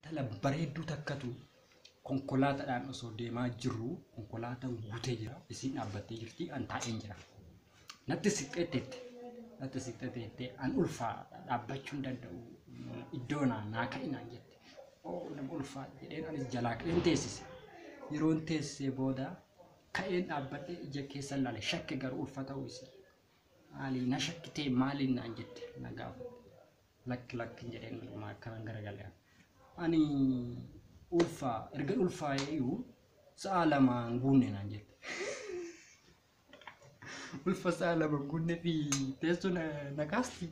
Tala bareedduu takkatu konkolaataadhaan osoo deemaa jirru konkolaataan guutee jira. Isiin dhaabbattee jirti. An taa'een jira. Natti siqxeettee an ulfaa dhaabbachuu hin danda'u. Iddoo naa ka'inaan jette. Nama ulfaa jedheen anis jalaa ka'een teessise. Yeroon teessisee booda ka'een dhaabbadhee ija keessa ilaale shakke garuu ulfa ta'uu isii. Maali na shakkitee maaliin naan jette na gaafatte. Lakki jedheen akkanaan garagalee. Ani ulfaa erga ulfaa'eeyyuu sa'a lamaan guunne naan jette. Ulfa sa'a lama guunne fi teessoo na kaasti.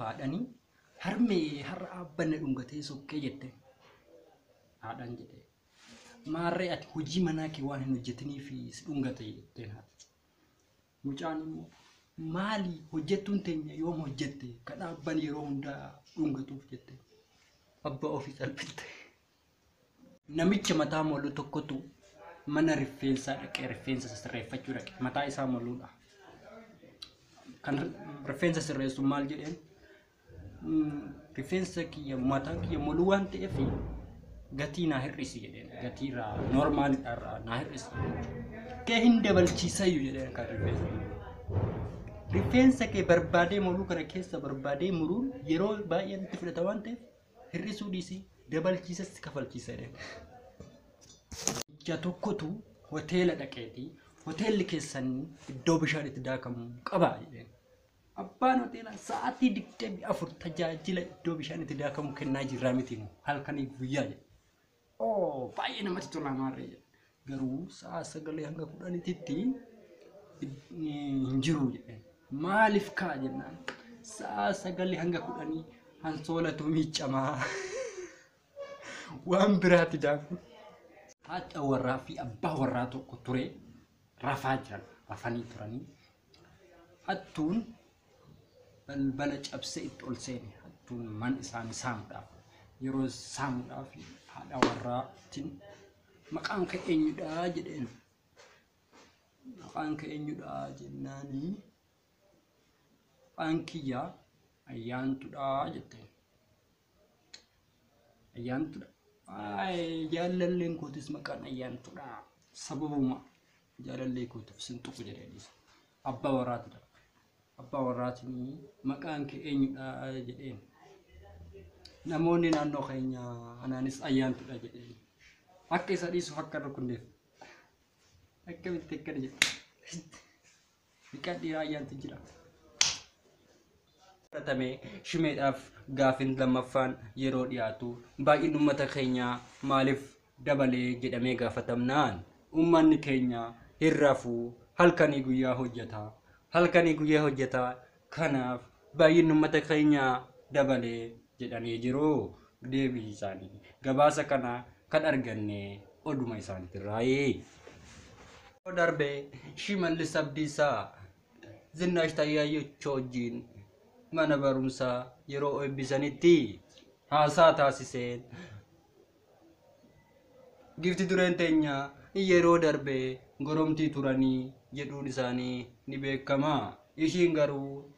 Haadhanii harmee har'a abbanne dhungatee sokkee jette. Haadhaan jedhee maarree ati hojii manaa kee waan hin hojjetanii fi si dhungate jetteen haati. Mucaan immoo maali hojjettuun teenya yoom hojjette kan abban yeroo hundaa dhungatuuf jette. Abbaa ofii salphiste. Namicha mataa moluu tokkotu mana rifeensaa dhaqee rifeensa sirreeffachuu dhaqe. Mataa isaa moluudha. Kan rifeensa sirreessu maal jedheen? Rifeensa kiyya mataa kiyya moluu waan ta'eef gatii naa hir'isi jedheen. Gatii irraa noormaaliidhaa naa hir'isi. Kee hin dabalchiisayyuu jedheen kan rifeensa. Rifeensa kee barbaadee moluu kana keessa barbaadee muruun yeroo baay'ee itti fudhata waan ta'eef hir'isuu dhiisii dabalchiisas kafalchiisa jedheen. Ija tokkotu hoteela dhaqeetii hoteelli keessan iddoo bishaan itti daakamu qaba jedheen. Abbaan hoteelaa sa'aatii 24 tajaajila iddoo bishaan itti daakamu kennaa jirraa miti halkanii guyyaa jedhe. Baay'ee namatti tola maarree jedhe. Garuu sa'a 9 hanga 10tti hin jiru jedheen. Maaliif kaa jennaan? Sa'a 9 hanga 10 hansoolatu miiccamaa. Waan biraatti daaku. Haadha warraa fi abbaa warraa tokko ture rafaa jiran rafanii turanii. Hattuun balbala cabsee itti ol seene. Hattuun man isaanii saamuudhaaf yeroo saamuudhaaf haadha warraatiin maqaan kee eenyudha jedheen. Maqaan kee eenyudha jennaanii maqaan kiyyaa Ayyaantuudha jetteen. Ayyaantuudha. Jaalalleen kootis maqaan Ayyaantuudha. Sababuma jaalallee kootiif sintuqu jedheenis. Abbaa warraatidha. Abbaa warraatiin maqaan kee eenyudha jedheen. Namoonni naannoo keenya anaanis Ayyaantuudha jedheen. Akka isa dhiisuuf akka rukunneef. Akkamitti akkana jedhe. Biqaa dhiiraa Ayyaantu jira. Shimeedhaaf gaafin lammaffaan yeroo dhiyaatu baay'een uummata keenyaa maaliif dabalee jedhamee gaafatamnaan uummanni keenya hin rafuu halkanii guyyaa hojjeta kanaaf baay'een uummata keenyaa dabalee jedhanii jiru. Deebii isaanii gabaasa kana kan arganne oduma isaaniitirraayi. Darbee Shimallis Abdiisaa Zinnaash Taayyaachoo wajjin mana barumsaa yeroo eebbisanitti haasaa taasiseen gifti dureen teenya yeroo darbee goromtii turanii jedhuun isaanii ni beekama. Ishiin garuu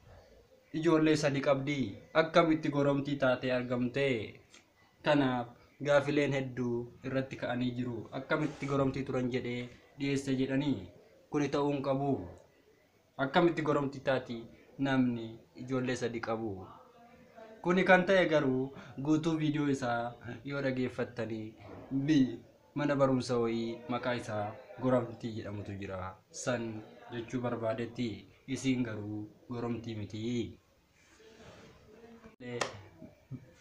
ijoollee 3 qabdi. Akkamitti goromtii taatee argamte? Kanaaf gaafileen hedduu irratti ka'anii jiru. Akkamitti goromtii turan jedhee dhiyeesse jedhanii kuni ta'uun qabu. Akkamitti goromtii taati namni ijoollee 3 qabu? Kuni kan ta'e garuu guutuu viidiyoo isaa yoo dhageeffattanii mana barumsa wayii maqaa isaa goromtii jedhamutu jira. San jechuu barbaadetti isiin garuu goromtii miti.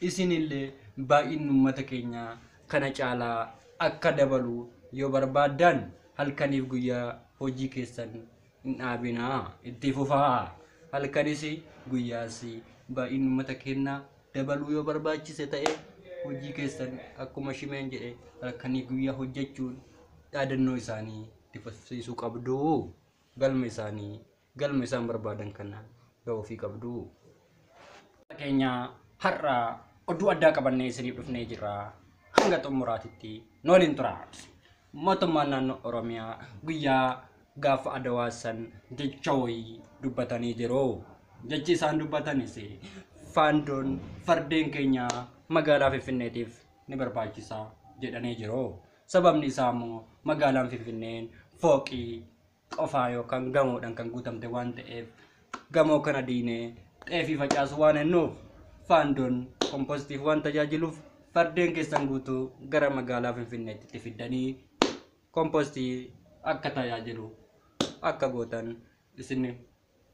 Isinillee baay'een uummata keenya kana caalaa akka dabalu yoo barbaadan halkaniif guyyaa hojii keessan hin dhaabinaa, itti fufaa. Halkanis guyyaas baay'een uummata keenya dabaluu yoo barbaachise ta'e hojii keessan akkuma Shimeen jedhe halkanii guyyaa hojjechuun dhaadannoo isaanii tifasiisuu qabdu. Galma isaan barbaadan kana ga'uufii qabdu. Keenya har'a oduu addaa qabannee isiniif dhufnee jirra. Hanga xumuraatitti nu waliin turaa. Mootummaan naannoo Oromiyaa guyyaa gaafa Adawaasan jecha wayii dubbatanii jiru. Jechi isaan dubbatanis faandoon fardeen keenya magaalaa Finfinneetiif ni barbaachisa jedhanii jiru. Sababni isaa immoo magaalaan Finfinneen fooqii qofaa yookaan gamoodhaan kan guutamte waan ta'eef gamoo kana diinee xeefii facaasu waan hennuuf faandoon kompostiif waan tajaajiluuf fardeen keessan guutuu gara magaalaa Finfinneetti itti fiddanii kompostii akka tajaajilu akka gootan isin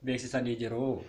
beeksisanii jiru.